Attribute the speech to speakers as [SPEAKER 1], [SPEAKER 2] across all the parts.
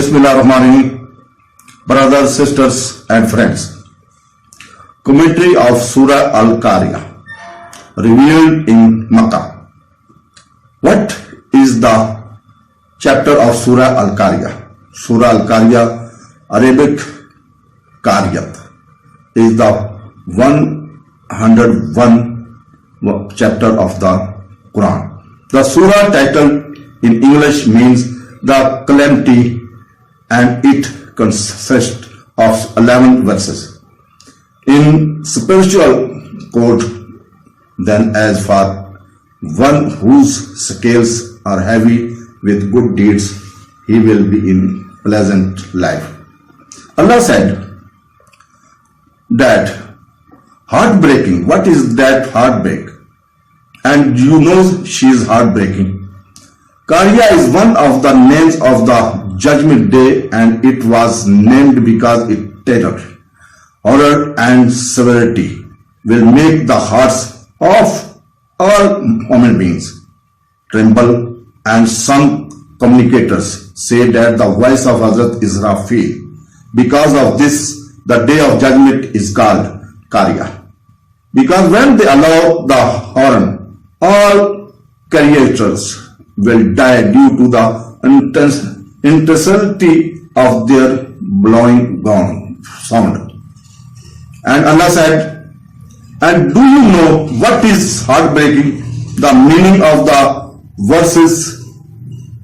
[SPEAKER 1] Bismillahirrahmanirrahim. Brothers, sisters and friends. Commentary of Surah Al Qariah, revealed in Makkah. What is the chapter of Surah Al Qariah? Surah Al Qariah, Arabic Qariah, is the 101 chapter of the Quran. The surah title in English means the calamity, and it consists of 11 verses. In spiritual code, then, as for one whose scales are heavy with good deeds, he will be in pleasant life. Allah said that heartbreaking. What is that heartbreak? And you know she is heartbreaking. Qari'ah is one of the names of the Judgment Day, and it was named because its terror, horror and severity will make the hearts of all human beings tremble, and some commentators say that the voice of Hazrat Israfel. Because of this, the day of judgment is called Qari'ah. Because when they allow the horn, all creatures will die due to the intensity of their blowing sound. And Allah said, and do you know what is heartbreaking? The meaning of the verses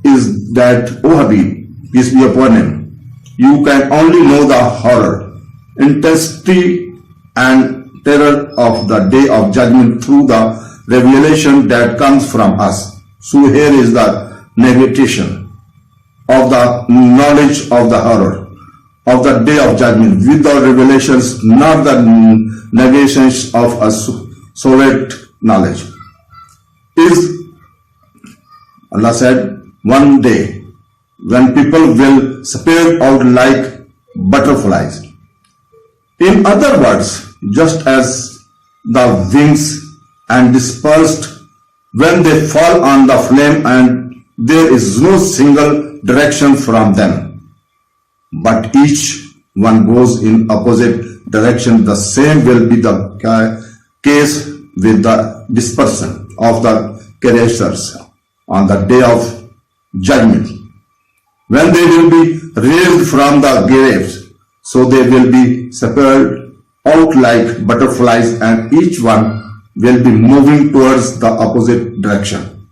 [SPEAKER 1] is that, O Habib, peace be upon him, you can only know the horror, intensity and terror of the day of judgment through the revelation that comes from us. So here is the negation of the knowledge of the horror of the day of judgment without revelations, not the negations of a solid knowledge. Is, Allah said, one day when people will spread out like butterflies. In other words, just as the wings and dispersed when they fall on the flame, and there is no single direction from them, but each one goes in opposite direction. The same will be the case with the dispersion of the creatures on the day of judgment, when they will be raised from the graves. So they will be separated out like butterflies, and each one will be moving towards the opposite direction.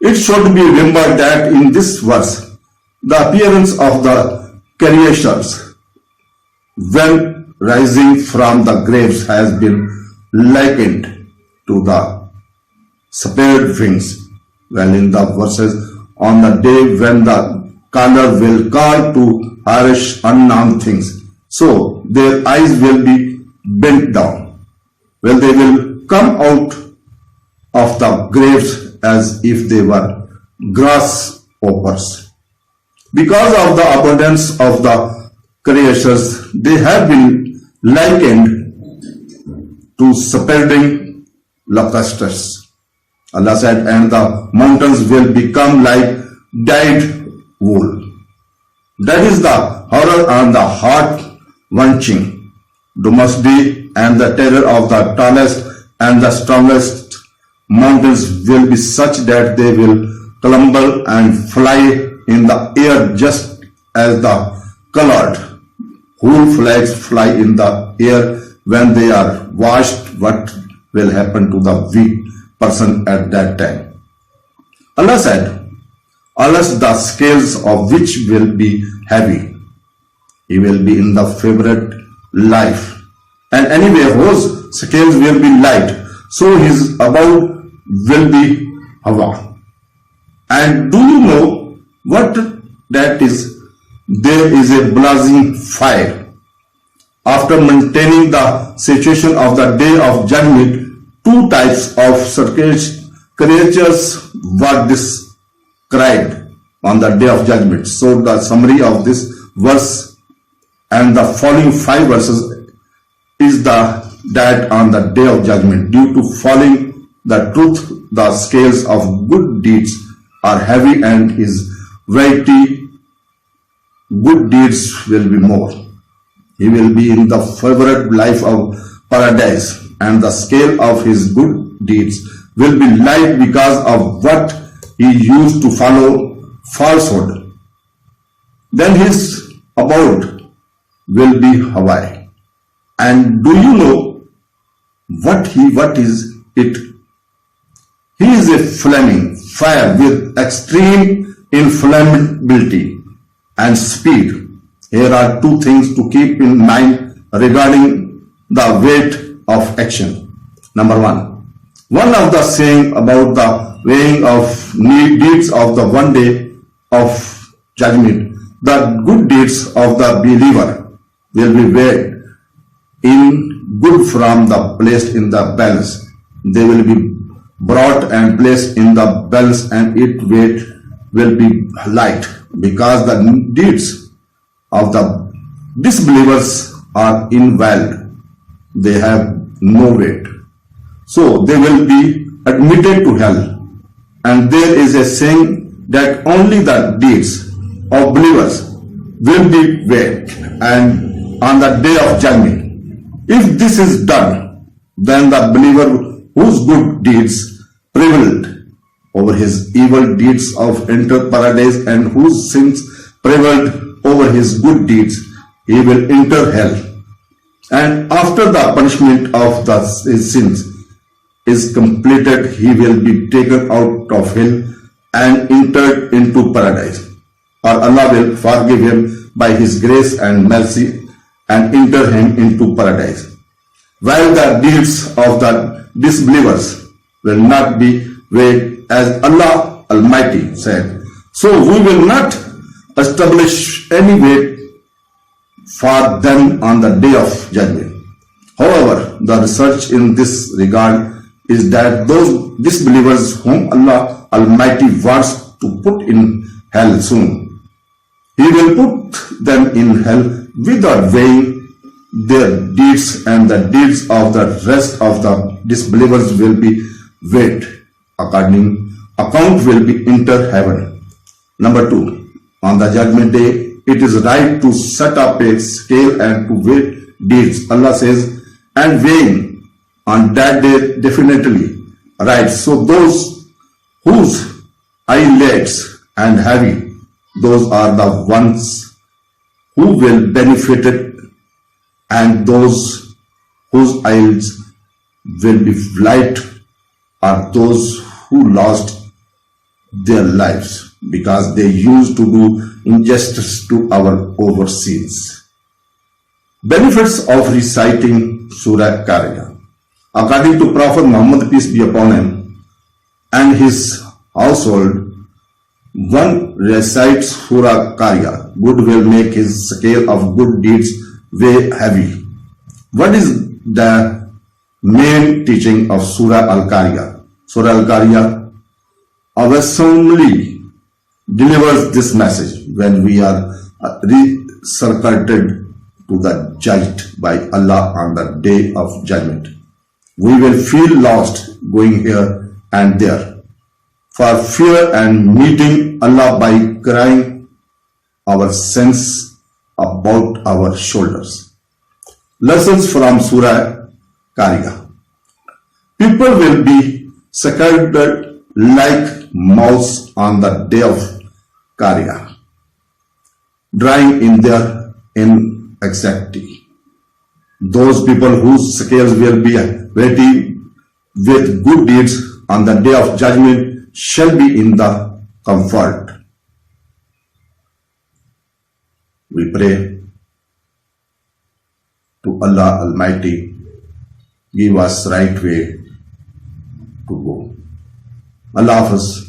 [SPEAKER 1] It should be remembered that in this verse, the appearance of the creatures when rising from the graves has been likened to the spread wings, while in the verses on the day when the caller will call to perish unknown things, so their eyes will be bent down, well, they will come out of the graves as if they were grasshoppers. Because of the abundance of the creatures, they have been likened to spreading locusts. Allah said, and the mountains will become like dyed wool. That is the horror and the heart-wrenching doomsday, and the terror of the tallest and the strongest mountains will be such that they will crumble and fly in the air, just as the colored whole flags fly in the air when they are washed. What will happen to the weak person at that time? Allah said, unless the scales of which will be heavy, he will be in the favorite life, and anyway whose scales will be light, so his abode will be Hawa. And do you know what that is? There is a blazing fire. After maintaining the situation of the day of judgment, two types of creatures were described on the day of judgment. So the summary of this verse and the following 5 verses is that on the day of judgment, due to following the truth, the scales of good deeds are heavy and his weighty good deeds will be more. He will be in the favorite life of paradise, and the scale of his good deeds will be light because of what he used to follow falsehood. Then his abode will be Hawaii. And do you know what is it? He is a flaming fire with extreme inflammability and speed. Here are two things to keep in mind regarding the weight of action. Number one of the saying about the weighing of deeds of the one day of judgment, the good deeds of the believer will be weighed in good from the placed in the balance. They will be brought and placed in the balance, and its weight will be light because the deeds of the disbelievers are invalid. They have no weight. So they will be admitted to hell. And there is a saying that only the deeds of believers will be weighed and on the day of judgment. If this is done, then the believer whose good deeds prevailed over his evil deeds of enter paradise, and whose sins prevailed over his good deeds, he will enter hell. And after the punishment of his sins is completed, he will be taken out of hell and entered into paradise. Or Allah will forgive him by his grace and mercy and enter him into paradise. While the deeds of the disbelievers will not be weighed, as Allah Almighty said. So we will not establish any weight for them on the day of judgment. However, the research in this regard is that those disbelievers whom Allah Almighty wants to put in hell soon, He will put them in hell without weighing their deeds, and the deeds of the rest of the disbelievers will be weighed. Account will be enter heaven. Number 2, on the judgment day, it is right to set up a scale and to weigh deeds. Allah says, and weighing on that day definitely right. So those whose eyelids and heavy, those are the ones who will benefit it, and those whose eyelids will be light are those who lost their lives because they used to do injustice to our overseas. Benefits of reciting Surah Al Qariah. According to Prophet Muhammad, peace be upon him, and his household, one recites Surah Al Qariah, good will make his scale of good deeds weigh heavy. What is the main teaching of Surah Al Qariah? Surah Al Qariah awesomely delivers this message when we are recirculated to the judged by Allah on the day of judgment. We will feel lost going here and there for fear and meeting Allah by crying our sins about our shoulders. Lessons from Surah Qariah. People will be scattered like mouse on the day of Qariah, drying in their inexactity. Those people whose scales will be weighty with good deeds on the day of judgment shall be in the comfort. We pray to Allah Almighty, give us right way to go. Allah Hafiz.